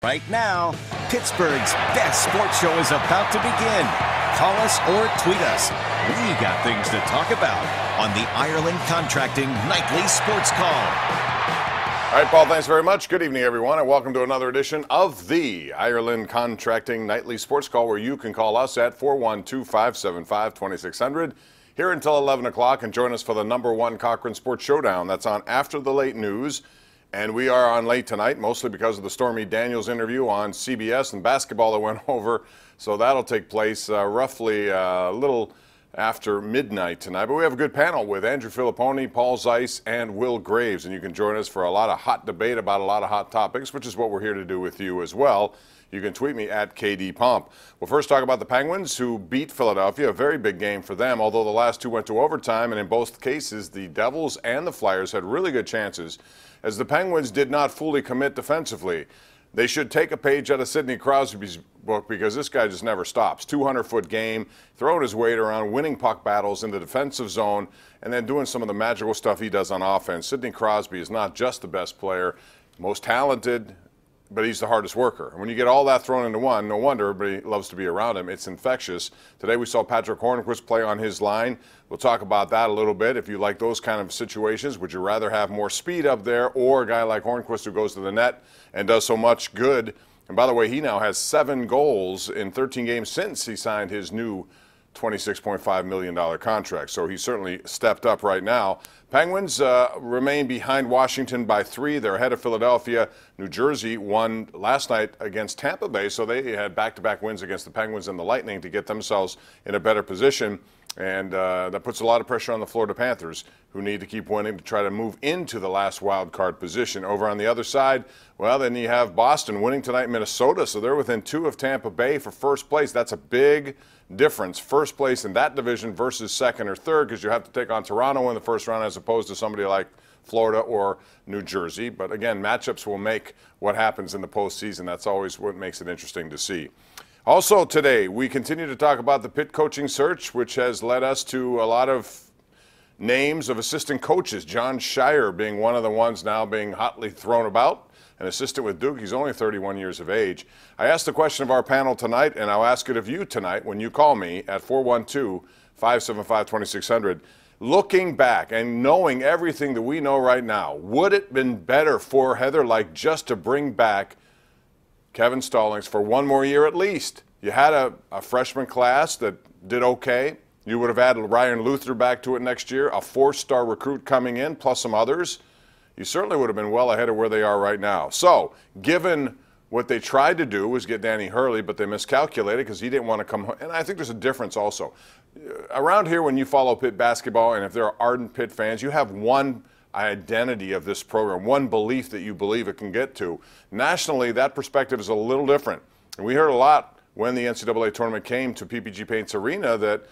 Right now, Pittsburgh's best sports show is about to begin. Call us or tweet us. We got things to talk about on the Ireland Contracting Nightly Sports Call. All right, Paul, thanks very much. Good evening, everyone, and welcome to another edition of the Ireland Contracting Nightly Sports Call, where you can call us at 412-575-2600 here until 11 o'clock and join us for the #1 Cochran Sports Showdown. That's on after the late news. And we are on late tonight, mostly because of the Stormy Daniels interview on CBS and basketball that went over. So that'll take place roughly a little after midnight tonight. But we have a good panel with Andrew Filipponi, Paul Zeiss, and Will Graves. And you can join us for a lot of hot debate about a lot of hot topics, which is what we're here to do with you as well. You can tweet me at KDPomp. We'll first talk about the Penguins, who beat Philadelphia. A very big game for them, although the last two went to overtime. And in both cases, the Devils and the Flyers had really good chances, as the Penguins did not fully commit defensively. They should take a page out of Sidney Crosby's book, because this guy just never stops. 200-foot game, throwing his weight around, winning puck battles in the defensive zone, and then doing some of the magical stuff he does on offense. Sidney Crosby is not just the best player, most talented, but he's the hardest worker. And when you get all that thrown into one, no wonder everybody loves to be around him. It's infectious. Today we saw Patrick Hornquist play on his line. We'll talk about that a little bit. If you like those kind of situations, would you rather have more speed up there or a guy like Hornquist who goes to the net and does so much good? And by the way, he now has 7 goals in 13 games since he signed his new $26.5 million contract. So he certainly stepped up right now. Penguins remain behind Washington by 3. They're ahead of Philadelphia. New Jersey won last night against Tampa Bay, so they had back-to-back wins against the Penguins and the Lightning to get themselves in a better position. And that puts a lot of pressure on the Florida Panthers, who need to keep winning to try to move into the last wild card position. Over on the other side, well, then you have Boston winning tonight in Minnesota, so they're within 2 of Tampa Bay for first place. That's a big difference, first place in that division versus second or third, because you have to take on Toronto in the first round as opposed to somebody like Florida or New Jersey. But again, matchups will make what happens in the postseason. That's always what makes it interesting to see. Also today, we continue to talk about the Pitt coaching search, which has led us to a lot of names of assistant coaches. John Shire being one of the ones now being hotly thrown about. An assistant with Duke. He's only 31 years of age. I asked the question of our panel tonight, and I'll ask it of you tonight when you call me at 412-575-2600. Looking back and knowing everything that we know right now, would it have been better for Heather Lyke just to bring back Kevin Stallings for one more year at least? You had a freshman class that did okay. You would have added Ryan Luther back to it next year, a 4-star recruit coming in, plus some others. You certainly would have been well ahead of where they are right now. So, given what they tried to do was get Danny Hurley, but they miscalculated because he didn't want to come home. And I think there's a difference also. Around here, when you follow Pitt basketball, and if there are ardent Pitt fans, you have one identity of this program, one belief that you believe it can get to. Nationally, that perspective is a little different. And we heard a lot when the NCAA tournament came to PPG Paints Arena that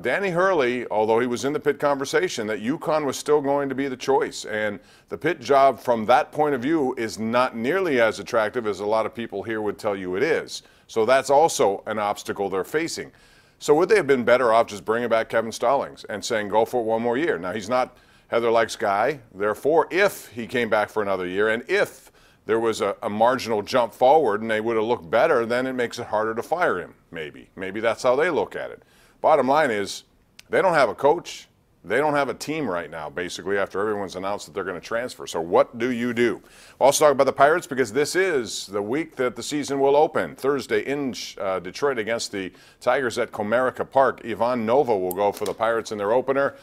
Danny Hurley, although he was in the Pitt conversation, that UConn was still going to be the choice. And the Pitt job from that point of view is not nearly as attractive as a lot of people here would tell you it is. So that's also an obstacle they're facing. So would they have been better off just bringing back Kevin Stallings and saying go for it one more year? Now, he's not Heather Lyke's guy. Therefore, if he came back for another year and if there was a marginal jump forward and they would have looked better, then it makes it harder to fire him, maybe. Maybe that's how they look at it. Bottom line is, they don't have a coach. They don't have a team right now, basically, after everyone's announced that they're going to transfer. So what do you do? Also talk about the Pirates, because this is the week that the season will open. Thursday in Detroit against the Tigers at Comerica Park. Ivan Nova will go for the Pirates in their opener.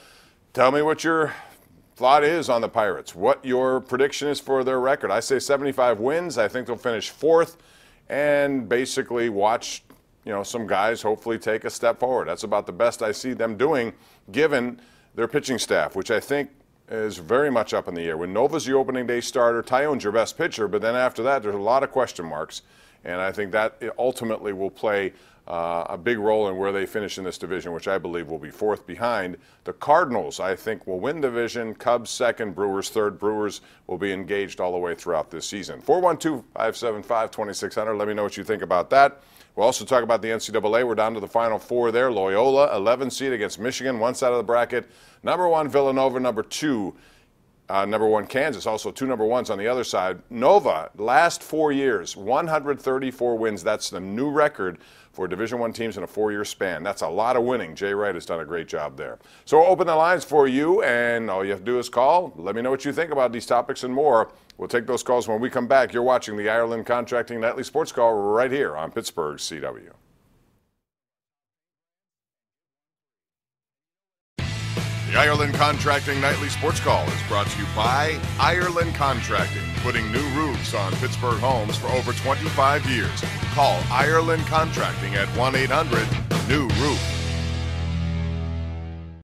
Tell me what your thought is on the Pirates, what your prediction is for their record. I say 75 wins. I think they'll finish 4th and basically watch some guys hopefully take a step forward. That's about the best I see them doing, given their pitching staff, which I think is very much up in the air. When Nova's your opening day starter, Tyone's your best pitcher, but then after that, there's a lot of question marks, and I think that ultimately will play a big role in where they finish in this division, which I believe will be 4th behind. The Cardinals, I think, will win division. Cubs 2nd, Brewers 3rd. Brewers will be engaged all the way throughout this season. 412-575-2600. Let me know what you think about that. We'll also talk about the NCAA. We're down to the Final Four there. Loyola, 11 seed against Michigan, one side of the bracket. #1, Villanova. #2, Number one, Kansas, also 2 number ones on the other side. Nova, last 4 years, 134 wins. That's the new record for Division I teams in a 4-year span. That's a lot of winning. Jay Wright has done a great job there. So we'll open the lines for you, and all you have to do is call. Let me know what you think about these topics and more. We'll take those calls when we come back. You're watching the Ireland Contracting Nightly Sports Call right here on Pittsburgh CW. The Ireland Contracting Nightly Sports Call is brought to you by Ireland Contracting, putting new roofs on Pittsburgh homes for over 25 years. Call Ireland Contracting at 1-800-NEW-ROOF.